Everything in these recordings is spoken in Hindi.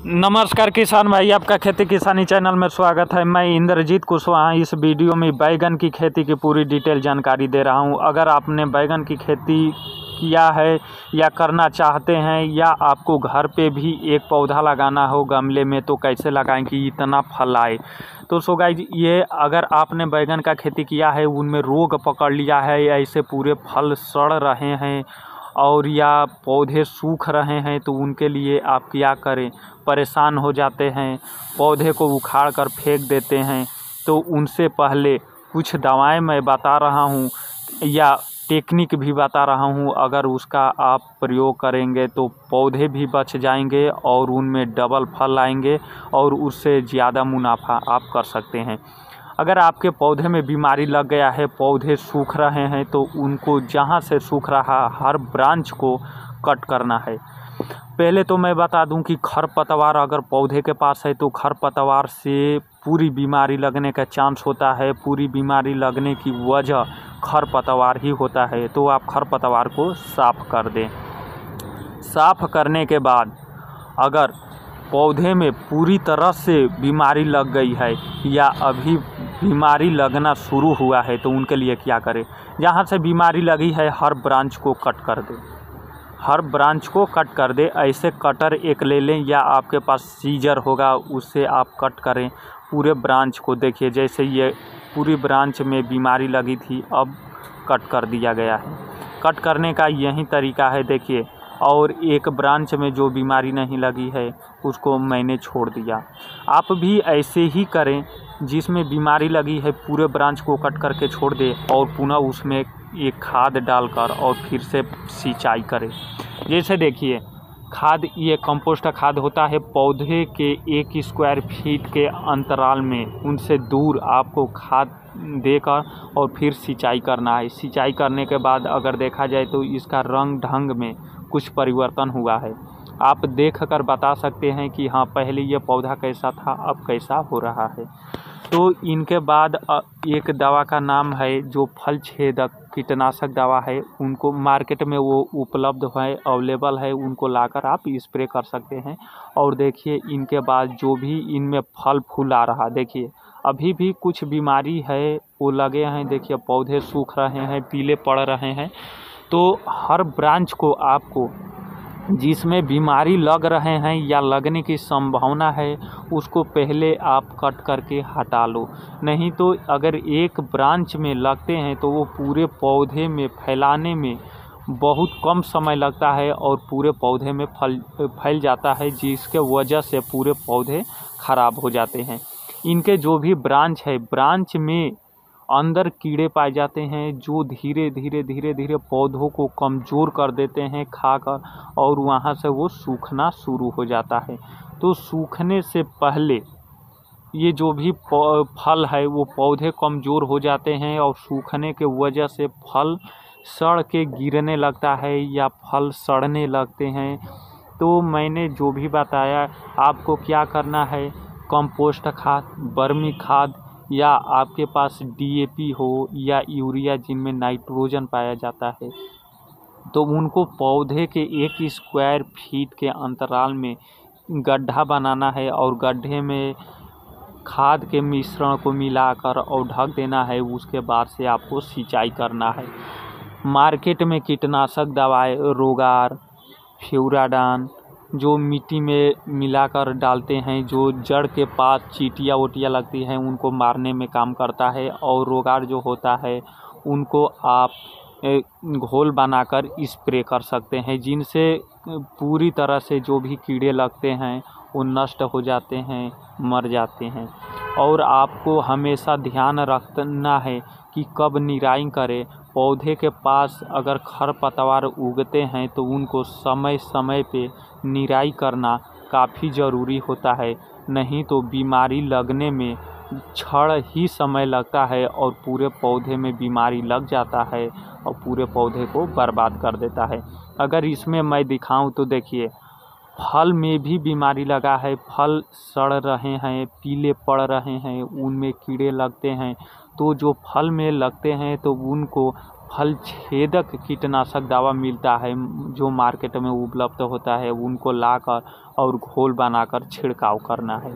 नमस्कार किसान भाई, आपका खेती किसानी चैनल में स्वागत है। मैं इंद्रजीत कुशवाहा इस वीडियो में बैगन की खेती की पूरी डिटेल जानकारी दे रहा हूं। अगर आपने बैगन की खेती किया है या करना चाहते हैं या आपको घर पे भी एक पौधा लगाना हो गमले में, तो कैसे लगाएं कि इतना फल आए। तो सो गाइस, ये अगर आपने बैगन का खेती किया है, उनमें रोग पकड़ लिया है, ऐसे पूरे फल सड़ रहे हैं और या पौधे सूख रहे हैं, तो उनके लिए आप क्या करें। परेशान हो जाते हैं, पौधे को उखाड़ कर फेंक देते हैं, तो उनसे पहले कुछ दवाएं मैं बता रहा हूं या टेक्निक भी बता रहा हूं। अगर उसका आप प्रयोग करेंगे तो पौधे भी बच जाएंगे और उनमें डबल फल आएंगे और उससे ज़्यादा मुनाफा आप कर सकते हैं। अगर आपके पौधे में बीमारी लग गया है, पौधे सूख रहे हैं, तो उनको जहाँ से सूख रहा हर ब्रांच को कट करना है। पहले तो मैं बता दूं कि खरपतवार अगर पौधे के पास है तो खरपतवार से पूरी बीमारी लगने का चांस होता है। पूरी बीमारी लगने की वजह खरपतवार ही होता है, तो आप खरपतवार को साफ़ कर दें। साफ़ करने के बाद अगर पौधे में पूरी तरह से बीमारी लग गई है या अभी बीमारी लगना शुरू हुआ है, तो उनके लिए क्या करें। जहाँ से बीमारी लगी है हर ब्रांच को कट कर दें, हर ब्रांच को कट कर दे। ऐसे कटर एक ले लें या आपके पास सीजर होगा, उससे आप कट करें पूरे ब्रांच को। देखिए, जैसे ये पूरी ब्रांच में बीमारी लगी थी, अब कट कर दिया गया है। कट करने का यही तरीका है, देखिए। और एक ब्रांच में जो बीमारी नहीं लगी है उसको मैंने छोड़ दिया। आप भी ऐसे ही करें, जिसमें बीमारी लगी है पूरे ब्रांच को कट करके छोड़ दे और पुनः उसमें एक खाद डालकर और फिर से सिंचाई करें। जैसे देखिए, खाद ये कंपोस्ट खाद होता है। पौधे के 1 स्क्वायर फीट के अंतराल में उनसे दूर आपको खाद देकर और फिर सिंचाई करना है। सिंचाई करने के बाद अगर देखा जाए तो इसका रंग ढंग में कुछ परिवर्तन हुआ है। आप देख कर बता सकते हैं कि हाँ, पहले ये पौधा कैसा था, अब कैसा हो रहा है। तो इनके बाद एक दवा का नाम है जो फल छेदक कीटनाशक दवा है, उनको मार्केट में वो उपलब्ध है, अवेलेबल है, उनको लाकर आप स्प्रे कर सकते हैं। और देखिए, इनके बाद जो भी इनमें फल फूल आ रहा, देखिए अभी भी कुछ बीमारी है वो लगे हैं। देखिए, पौधे सूख रहे हैं, पीले पड़ रहे हैं। तो हर ब्रांच को आपको जिसमें बीमारी लग रहे हैं या लगने की संभावना है, उसको पहले आप कट करके हटा लो। नहीं तो अगर एक ब्रांच में लगते हैं तो वो पूरे पौधे में फैलाने में बहुत कम समय लगता है और पूरे पौधे में फैल जाता है, जिसके वजह से पूरे पौधे ख़राब हो जाते हैं। इनके जो भी ब्रांच है, ब्रांच में अंदर कीड़े पाए जाते हैं जो धीरे धीरे पौधों को कमज़ोर कर देते हैं खाकर, और वहाँ से वो सूखना शुरू हो जाता है। तो सूखने से पहले ये जो भी फल है वो पौधे कमज़ोर हो जाते हैं और सूखने के वजह से फल सड़ के गिरने लगता है या फल सड़ने लगते हैं। तो मैंने जो भी बताया, आपको क्या करना है, कंपोस्ट खाद, बर्मी खाद या आपके पास DAP हो या यूरिया जिनमें नाइट्रोजन पाया जाता है, तो उनको पौधे के 1 स्क्वायर फीट के अंतराल में गड्ढा बनाना है और गड्ढे में खाद के मिश्रण को मिलाकर और ढक देना है। उसके बाद से आपको सिंचाई करना है। मार्केट में कीटनाशक दवाएं रोगार, फ्यूराडान जो मिट्टी में मिलाकर डालते हैं, जो जड़ के पास चींटियाँ वोटियाँ लगती हैं उनको मारने में काम करता है। और रोगार जो होता है उनको आप घोल बनाकर स्प्रे कर सकते हैं, जिनसे पूरी तरह से जो भी कीड़े लगते हैं वो नष्ट हो जाते हैं, मर जाते हैं। और आपको हमेशा ध्यान रखना है कि कब निराई करें। पौधे के पास अगर खरपतवार उगते हैं तो उनको समय समय पे निराई करना काफ़ी ज़रूरी होता है। नहीं तो बीमारी लगने में क्षण ही समय लगता है और पूरे पौधे में बीमारी लग जाता है और पूरे पौधे को बर्बाद कर देता है। अगर इसमें मैं दिखाऊं तो देखिए, फल में भी बीमारी लगा है, फल सड़ रहे हैं, पीले पड़ रहे हैं, उनमें कीड़े लगते हैं। तो जो फल में लगते हैं तो उनको फल छेदक कीटनाशक दवा मिलता है जो मार्केट में उपलब्ध होता है, उनको लाकर और घोल बनाकर छिड़काव करना है।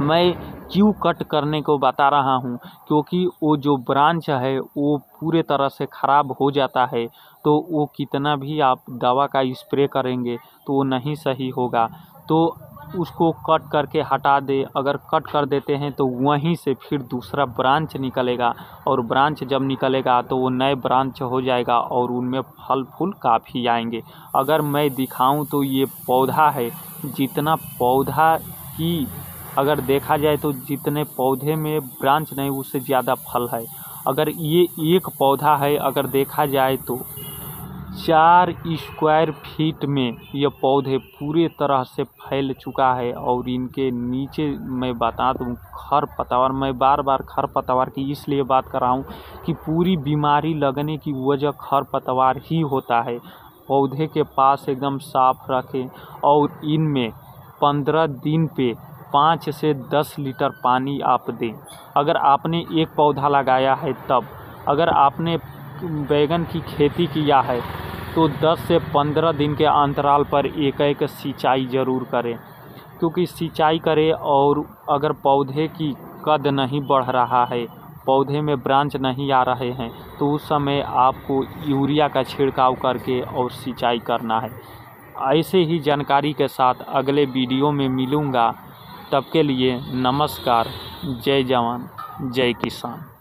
मैं क्यों कट करने को बता रहा हूँ, क्योंकि वो जो ब्रांच है वो पूरे तरह से ख़राब हो जाता है, तो वो कितना भी आप दवा का स्प्रे करेंगे तो वो नहीं सही होगा। तो उसको कट करके हटा दे। अगर कट कर देते हैं तो वहीं से फिर दूसरा ब्रांच निकलेगा, और ब्रांच जब निकलेगा तो वो नए ब्रांच हो जाएगा और उनमें फल फूल काफ़ी आएंगे। अगर मैं दिखाऊं तो ये पौधा है, जितना पौधा की अगर देखा जाए तो जितने पौधे में ब्रांच नहीं उससे ज़्यादा फल है। अगर ये एक पौधा है, अगर देखा जाए तो 4 स्क्वायर फीट में ये पौधे पूरे तरह से फैल चुका है। और इनके नीचे मैं बता दूं खरपतवार, मैं बार बार खरपतवार की इसलिए बात कर रहा हूँ कि पूरी बीमारी लगने की वजह खरपतवार ही होता है। पौधे के पास एकदम साफ रखें और इनमें 15 दिन पे 5 से 10 लीटर पानी आप दें। अगर आपने एक पौधा लगाया है तब, अगर आपने बैगन की खेती किया है तो 10 से 15 दिन के अंतराल पर एक सिंचाई ज़रूर करें, क्योंकि सिंचाई करें और अगर पौधे की कद नहीं बढ़ रहा है, पौधे में ब्रांच नहीं आ रहे हैं, तो उस समय आपको यूरिया का छिड़काव करके और सिंचाई करना है। ऐसे ही जानकारी के साथ अगले वीडियो में मिलूँगा। तब के लिए नमस्कार। जय जवान जय किसान।